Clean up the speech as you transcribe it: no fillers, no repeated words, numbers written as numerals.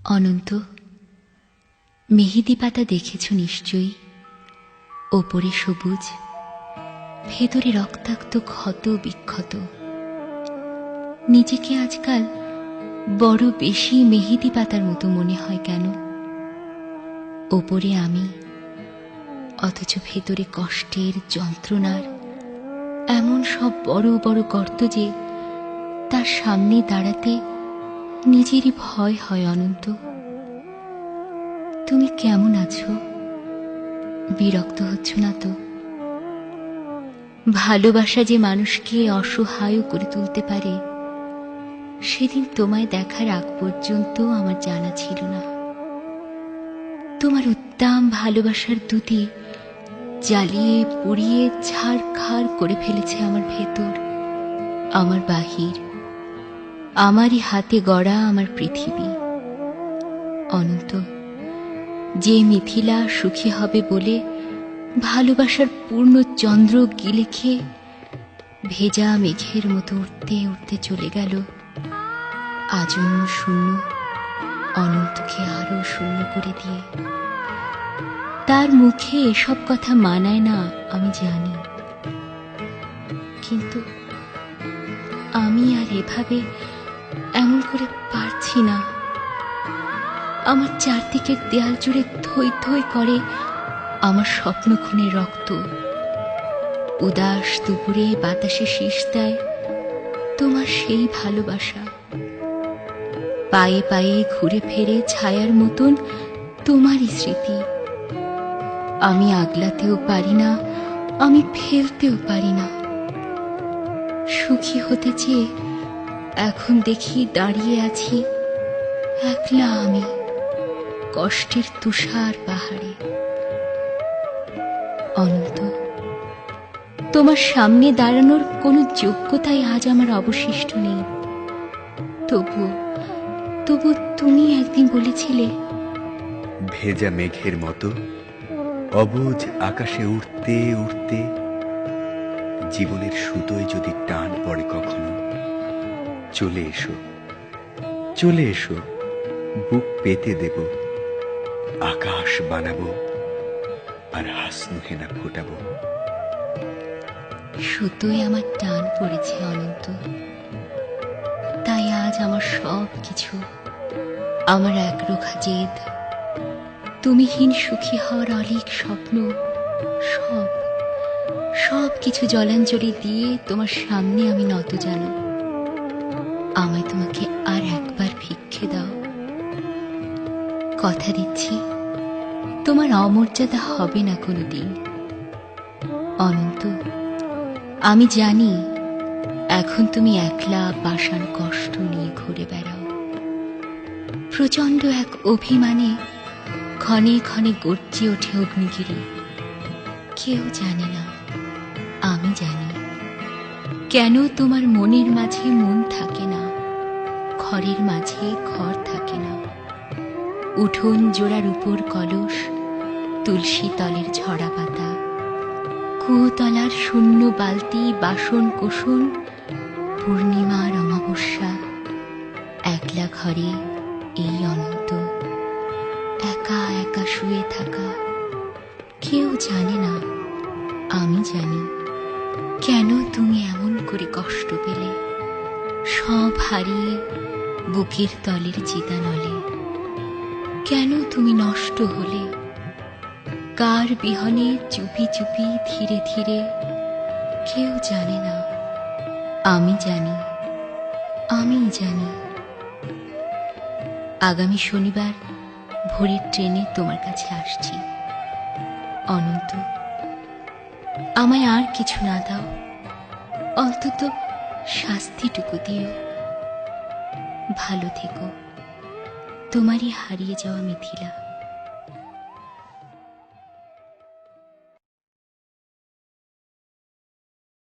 অনন্ত, মেহেদি পাতা দেখেছ নিশ্চয়ই। ওপরে সবুজ, ভেতরে রক্তাক্ত ক্ষত বিক্ষত। নিজেকে আজকাল বড় বেশি মেহেদি পাতার মতো মনে হয় কেন? ওপরে আমি, অথচ ভেতরে কষ্টের, যন্ত্রণার এমন সব বড় বড় গর্ত যে তার সামনে দাঁড়াতে নিজেরই ভয় হয়। অনন্ত, তুমি কেমন আছো? বিরক্ত হচ্ছ না তো? ভালোবাসা যে মানুষকে অসহায় করে তুলতে পারে, সেদিন তোমায় দেখার আগ পর্যন্ত আমার জানা ছিল না। তোমার উদ্দাম ভালোবাসার দুটি জ্বালিয়ে পুড়িয়ে ছারখার করে ফেলেছে আমার ভেতর, আমার বাহির, আমারই হাতে গড়া আমার পৃথিবী। অনন্ত, যে মিথিলা সুখী হবে বলে ভালোবাসার পূর্ণ চন্দ্র গিলে খেয়ে ভেজা মেঘের মতো উঠতে উঠতে চলে গেল, আজন্ম শূন্য অনন্তকে আরো শূন্য করে দিয়ে। তার মুখে এসব কথা মানায় না আমি জানি, কিন্তু আমি আর এভাবে এমন করে পারছি না। আমার চারদিকের দেয়াল জুড়ে থই থই করে আমার স্বপ্ন খুনের রক্ত। উদাস দুপুরে বাতাসে শীষ দেয় তোমার সেই ভালোবাসা। পায়ে পায়ে ঘুরে ফেরে ছায়ার মতন তোমারই স্মৃতি। আমি আগলাতেও পারি না, আমি ফেলতেও পারি না। সুখী হতে চেয়ে এখন দেখি দাঁড়িয়ে আছি একলা আমি, কষ্টের তুষার পাহাড়ে। অনন্ত, তোমার সামনে দাঁড়ানোর কোনো যোগ্যতাই আজ আমার অবশিষ্ট নেই। তবু তবু তুমি একদিন বলেছিলে, ভেজা মেঘের মতো অবুঝ আকাশে উঠতে উঠতে জীবনের সুতোয় যদি টান পড়ে কখনো, চলে এসো, চলে এসো, বুক পেতে দেব, আকাশ বানাবো আর হাসনু হেনা ফোটাবো। সুতোয় আমার টান পড়েছে অনন্ত, তাই আজ আমার সব কিছু, আমার একরোখা জেদ, তুমিহীন সুখী হওয়ার অলিক স্বপ্ন, সব সব কিছু জলাঞ্জলি দিয়ে তোমার সামনে আমি নত জানো। আমায় তোমাকে আর একবার ভিক্ষে দাও। কথা দিচ্ছি, তোমার অমর্যাদা হবে না কোনোদিন। অনন্ত, আমি জানি এখন তুমি একলা পাষাণ কষ্ট নিয়ে ঘুরে বেড়াও। প্রচণ্ড এক অভিমানে ক্ষণে ক্ষণে গর্জে ওঠে অগ্নিগিরি। কেউ জানে না, আমি জানি কেন তোমার মনের মাঝে মন থাকে না, ঘরের মাঝে ঘর থাকে না। উঠোন জোড়ার উপর কলস, তুলসী তলের ঝরা পাতা, কুতলার শূন্য বালতি, বাসন কোসন, পূর্ণিমার অমাবস্যা, একলা ঘরে এই অনন্ত একা একা শুয়ে থাকা। কেউ জানে না, আমি জানি কেন তুমি এমন করে কষ্ট পেলে, সব হারিয়ে বুকের তলের চিতানলে। কেন তুমি নষ্ট হলে, কার বিহনে চুপি চুপি ধীরে ধীরে। কেউ জানে না, আমি জানি, আমি জানি। আগামী শনিবার ভোরের ট্রেনে তোমার কাছে আসছি। অনন্ত, আমায় আর কিছু না দাও, অন্তত শাস্তিটুকু দিও। ভালো থেকো, তোমারই হারিয়ে যাওয়া মিথিলা।